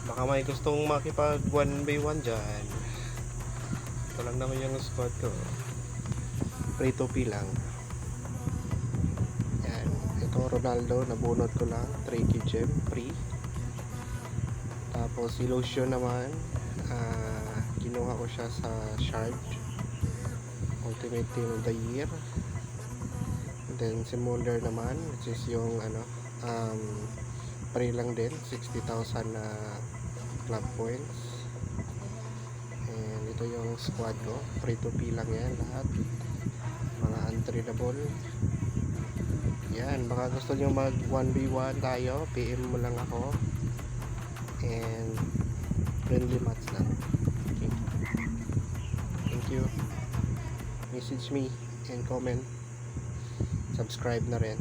Baka may gustong makipag 1v1 dyan. Ito lang naman yung squad ko. Free to pee lang. Yan. Ito Ronaldo, nabunot ko lang 3k gem free. Tapos si Lucio naman, kinuha ko siya sa Shard Ultimate Team of the Year. And then si Muller naman, which is yung free lang din, 60,000 na club points. And ito yung squad ko, free to pee lang yan lahat, mga untradeable. Yan, baka gusto nyo mag 1v1 tayo, PM mo lang ako. And friendly match lang. Okay. Thank you. Message me and comment. Subscribe na rin.